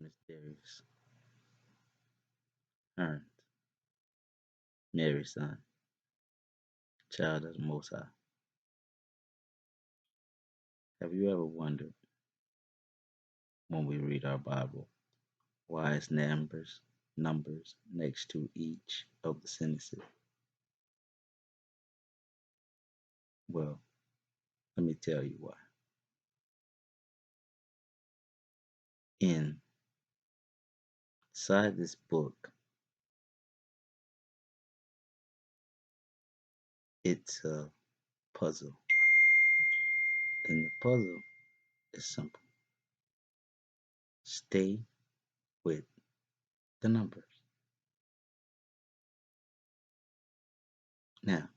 Mysterious Hearns, Mary's son, child of the Most High. Have you ever wondered when we read our Bible why it's numbers next to each of the sentences? Well, let me tell you why. Inside this book, it's a puzzle. And the puzzle is simple. Stay with the numbers. Now,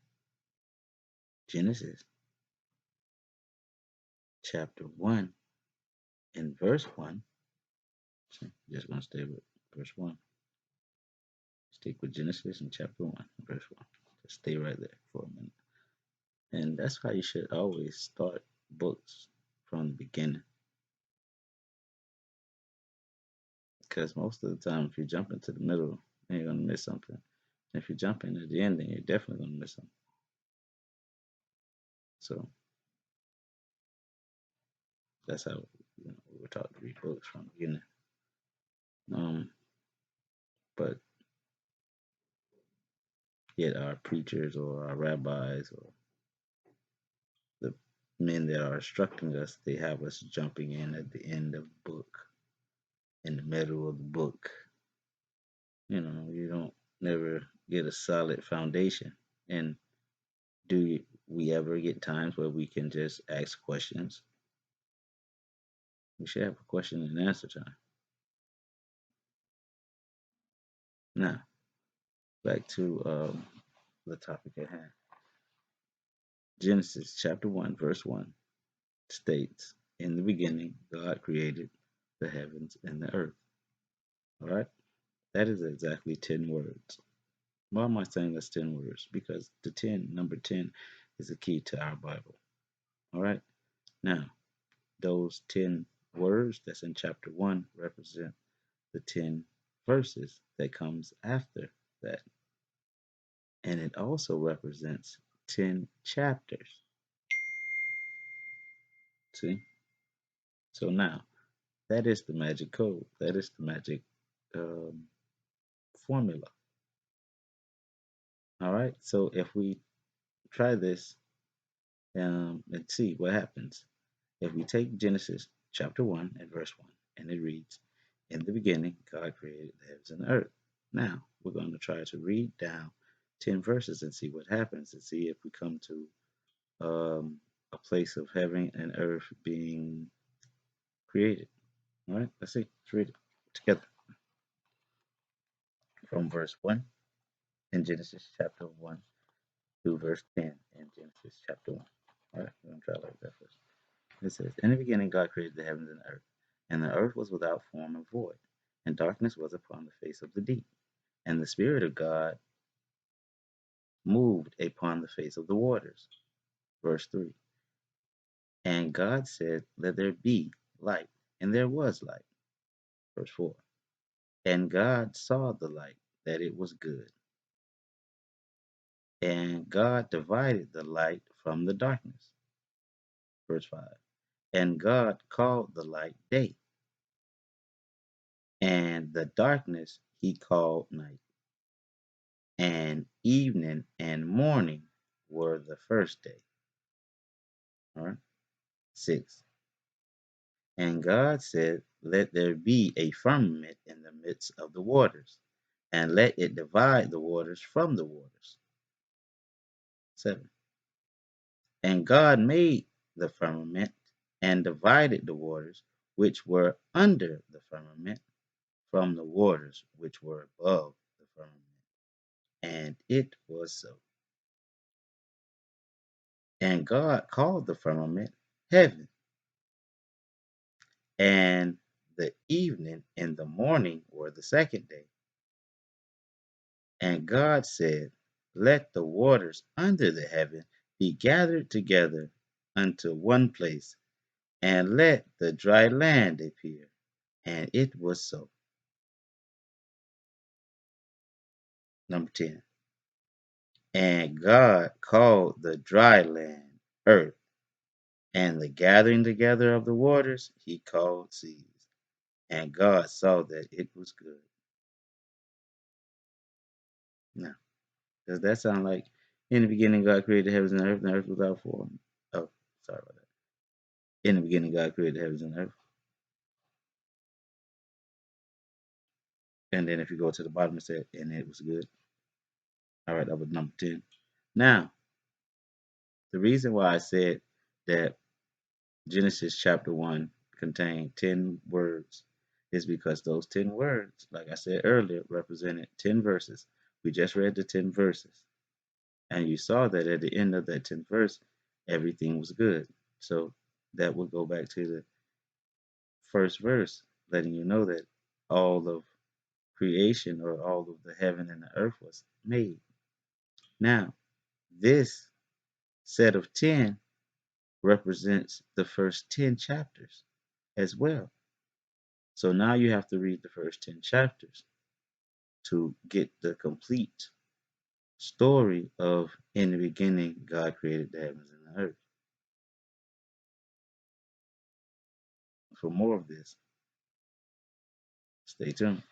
Genesis chapter 1 and verse 1. Just going to stay with verse 1. Stick with Genesis in chapter 1, verse 1. Just stay right there for a minute. And that's how you should always start books from the beginning. Because most of the time, if you jump into the middle, then you're going to miss something. And if you jump in at the end, then you're definitely going to miss something. So that's how we're taught to read books from the beginning. But yet our preachers or our rabbis or the men that are instructing us, they have us jumping in at the end of the book, in the middle of the book. You don't never get a solid foundation. And do we ever get times where we can just ask questions? We should have a question and answer time. Now, back to the topic at hand. Genesis chapter 1, verse 1 states, "In the beginning, God created the heavens and the earth." All right? That is exactly 10 words. Why am I saying that's 10 words? Because number 10, is the key to our Bible. All right? Now, those 10 words that's in chapter 1 represent the 10 verses that comes after that. And it also represents 10 chapters. See? So now, that is the magic code. That is the magic formula. All right? So if we try this and see what happens. If we take Genesis chapter 1 and verse 1, and it reads, "In the beginning, God created the heavens and the earth." Now, we're going to try to read down 10 verses and see what happens, and see if we come to a place of heaven and earth being created. All right, let's see. Let's read it together. From verse 1 in Genesis chapter 1 through verse 10 in Genesis chapter 1. All right, we're going to try like that first. It says, "In the beginning God created the heavens and the earth was without form and void, and darkness was upon the face of the deep. And the Spirit of God moved upon the face of the waters." Verse 3, "And God said, Let there be light, and there was light." Verse 4, "And God saw the light, that it was good. And God divided the light from the darkness." Verse 5, "And God called the light day, and the darkness he called night. And evening and morning were the first day." All right. 6, "And God said, Let there be a firmament in the midst of the waters, and let it divide the waters from the waters." 7, "And God made the firmament and divided the waters which were under the firmament from the waters which were above the firmament. And it was so. And God called the firmament heaven. And the evening and the morning were the second day. And God said, Let the waters under the heaven be gathered together unto one place, and let the dry land appear. and it was so. Number 10. And God called the dry land earth, and the gathering together of the waters he called seas. And God saw that it was good. Now, does that sound like in the beginning God created the heavens and the earth without form? Oh, sorry about that. In the beginning God created the heavens and the earth. And then if you go to the bottom, it said, and it was good. All right, that was number 10. Now, the reason why I said that Genesis chapter 1 contained 10 words is because those 10 words, like I said earlier, represented 10 verses. We just read the 10 verses. And you saw that at the end of that 10th verse, everything was good. So that would go back to the first verse, letting you know that all of creation or all of the heaven and the earth was made. Now, this set of 10 represents the first 10 chapters as well. So now you have to read the first 10 chapters to get the complete story of in the beginning, God created the heavens and the earth. For more of this, stay tuned.